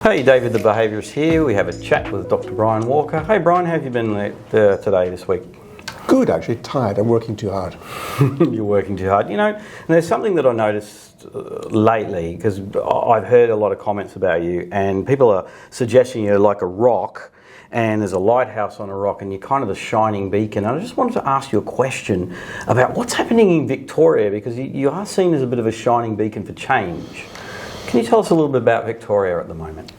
Hey, David the Behaviorist here. We have a chat with Dr. Brian Walker. Hey Brian, how have you been today, this week? Good, actually. Tired. I'm working too hard. You're working too hard. You know, and there's something that I noticed lately, because I've heard a lot of comments about you, and people are suggesting you're like a rock, and there's a lighthouse on a rock, and you're kind of the shining beacon. And I just wanted to ask you a question about what's happening in Victoria, because you are seen as a bit of a shining beacon for change. Can you tell us a little bit about Victoria at the moment?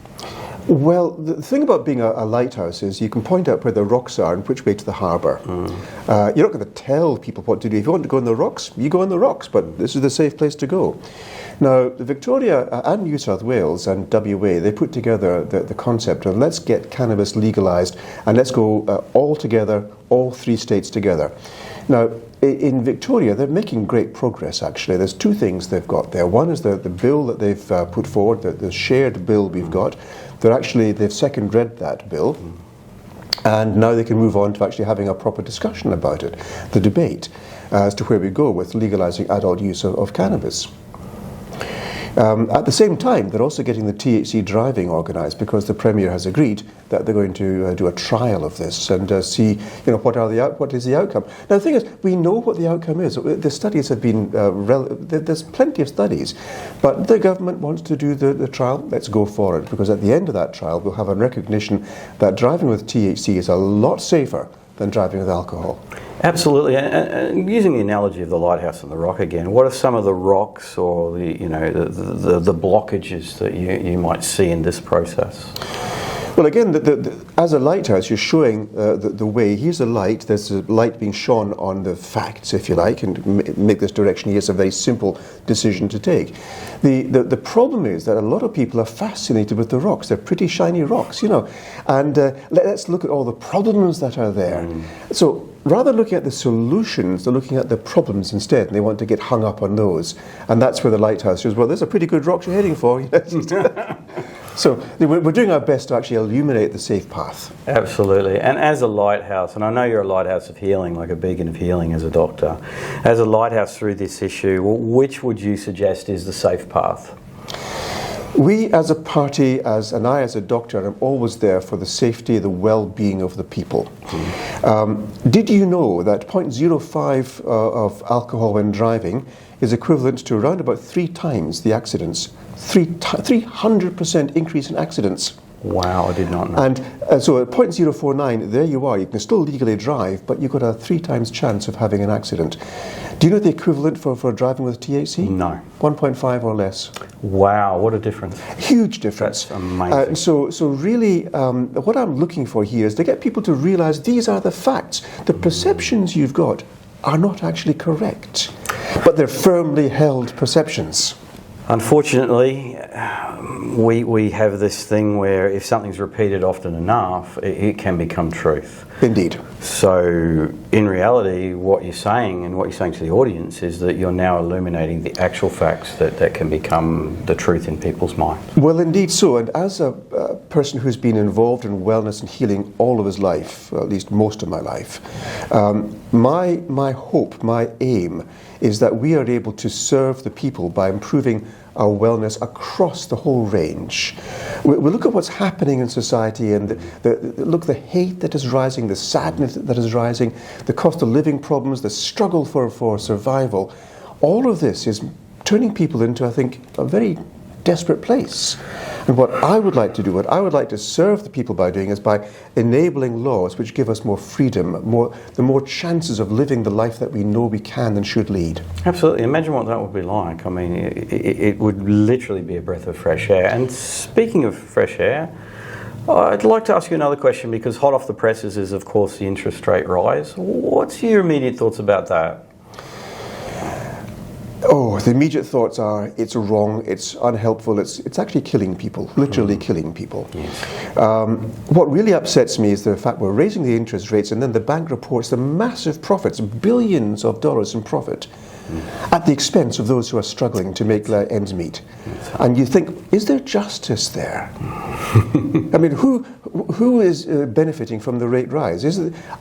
Well, the thing about being a lighthouse is you can point out where the rocks are and which way to the harbour. You're not going to tell people what to do. If you want to go on the rocks, you go on the rocks, but this is the safe place to go. Now, Victoria and New South Wales and WA, they put together the concept of let's get cannabis legalised and let's go all together, all three states together. Now, in Victoria, they're making great progress, actually. There's two things they've got there. One is the bill that they've put forward, the shared bill we've got. They've second-read that bill, and now they can move on to actually having a proper discussion about it, the debate as to where we go with legalising adult use of cannabis. At the same time, they're also getting the THC driving organised, because the Premier has agreed that they're going to do a trial of this and see, what is the outcome. Now, the thing is, we know what the outcome is. The studies have been, there's plenty of studies, but the government wants to do the trial. Let's go for it, because at the end of that trial, we'll have a recognition that driving with THC is a lot safer than driving with alcohol. Absolutely, and using the analogy of the lighthouse and the rock again, what are some of the rocks or the blockages that you might see in this process? Well, again, as a lighthouse, you're showing the way. Here's a light. There's a light being shone on the facts, if you like, and make this direction here. It's a very simple decision to take. The problem is that a lot of people are fascinated with the rocks. They're pretty shiny rocks, and let's look at all the problems that are there. So rather than looking at the solutions, they're looking at the problems instead, and they want to get hung up on those. And that's where the lighthouse is. Well, there's a pretty good rock you're heading for. So we're doing our best to actually illuminate the safe path. Absolutely. And as a lighthouse, and I know you're a lighthouse of healing, like a beacon of healing as a doctor, as a lighthouse through this issue, which would you suggest is the safe path? We as a party, and I as a doctor, am always there for the safety, the well-being of the people. Did you know that 0.05 of alcohol when driving is equivalent to around about 3 times the accidents? 300% increase in accidents. Wow, I did not know. And so at 0.049, there you are. You can still legally drive, but you've got a 3 times chance of having an accident. Do you know the equivalent for driving with THC? No. 1.5 or less. Wow, what a difference. Huge difference. That's amazing. So really, what I'm looking for here is to get people to realise these are the facts. The perceptions you've got are not actually correct, but they're firmly held perceptions. Unfortunately, we have this thing where if something's repeated often enough, it can become truth. Indeed. So in reality, what you're saying and what you're saying to the audience is that you're now illuminating the actual facts that can become the truth in people's mind. Well, indeed so. And as a person who's been involved in wellness and healing all of his life, at least most of my life, my hope, my aim is that we are able to serve the people by improving our wellness across the whole range. We look at what's happening in society and the hate that is rising, the sadness that is rising, the cost of living problems, the struggle for survival. All of this is turning people into, I think, a very desperate place. And what I would like to do, what I would like to serve the people by doing, is by enabling laws which give us more freedom, the more chances of living the life that we know we can and should lead. Absolutely. Imagine what that would be like. I mean, it would literally be a breath of fresh air. And speaking of fresh air, I'd like to ask you another question, because hot off the presses is, of course, the interest rate rise. What's your immediate thoughts about that? Oh, the immediate thoughts are it's wrong, it's unhelpful, it's actually killing people, literally killing people. Yes. What really upsets me is the fact we're raising the interest rates, and then the bank reports the massive profits, billions of dollars in profit, at the expense of those who are struggling to make their ends meet. And you think, is there justice there? I mean, who is benefiting from the rate rise?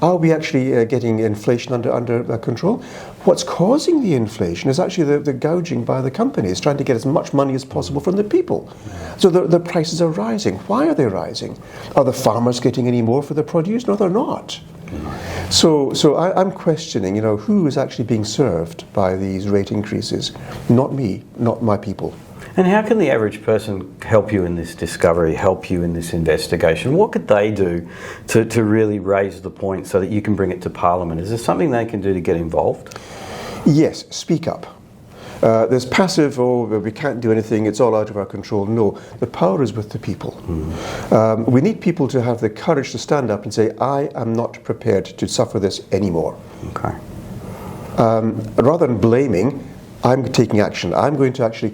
Are we actually getting inflation under control? What's causing the inflation is actually the guy gouging by the companies, trying to get as much money as possible from the people. So the prices are rising. Why are they rising? Are the farmers getting any more for their produce? No, they're not. So I'm questioning, who is actually being served by these rate increases? Not me, not my people. And how can the average person help you in this discovery, help you in this investigation? What could they do to really raise the point so that you can bring it to Parliament? Is there something they can do to get involved? Yes, speak up. There's passive, we can't do anything, it's all out of our control. No, the power is with the people. We need people to have the courage to stand up and say, I am not prepared to suffer this anymore. Okay. Rather than blaming, I'm taking action. I'm going to actually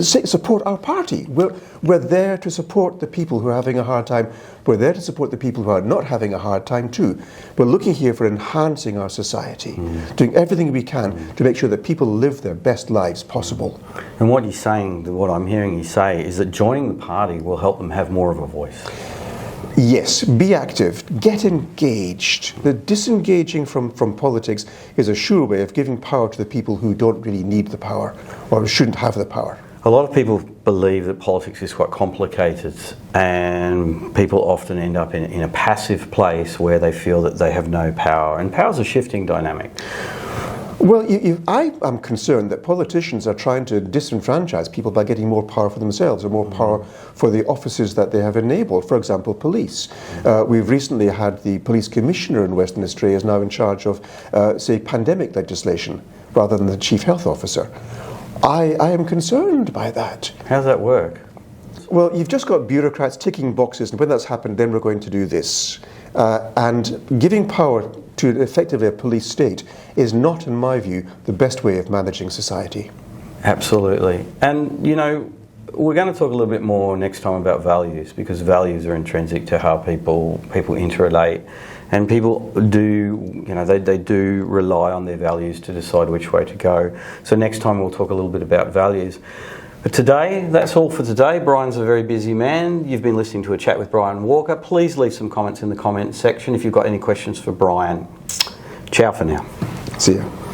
support our party. We're there to support the people who are having a hard time. We're there to support the people who are not having a hard time too. We're looking here for enhancing our society, doing everything we can to make sure that people live their best lives possible. And what you're saying, what I'm hearing you say, is that joining the party will help them have more of a voice. Yes, be active, get engaged. The disengaging from politics is a sure way of giving power to the people who don't really need the power or shouldn't have the power. A lot of people believe that politics is quite complicated, and people often end up in a passive place where they feel that they have no power, and power's a shifting dynamic. Well, I am concerned that politicians are trying to disenfranchise people by getting more power for themselves or more power for the offices that they have enabled. For example, police. We've recently had the police commissioner in Western Australia is now in charge of, say, pandemic legislation rather than the chief health officer. I am concerned by that. How does that work? Well, you've just got bureaucrats ticking boxes, and when that's happened, then we're going to do this. And giving power to effectively a police state is not, in my view, the best way of managing society. Absolutely. And, we're going to talk a little bit more next time about values, because values are intrinsic to how people interrelate. And people do, they do rely on their values to decide which way to go. So next time we'll talk a little bit about values. But today, that's all for today. Brian's a very busy man. You've been listening to a chat with Brian Walker. Please leave some comments in the comment section if you've got any questions for Brian. Ciao for now. See ya.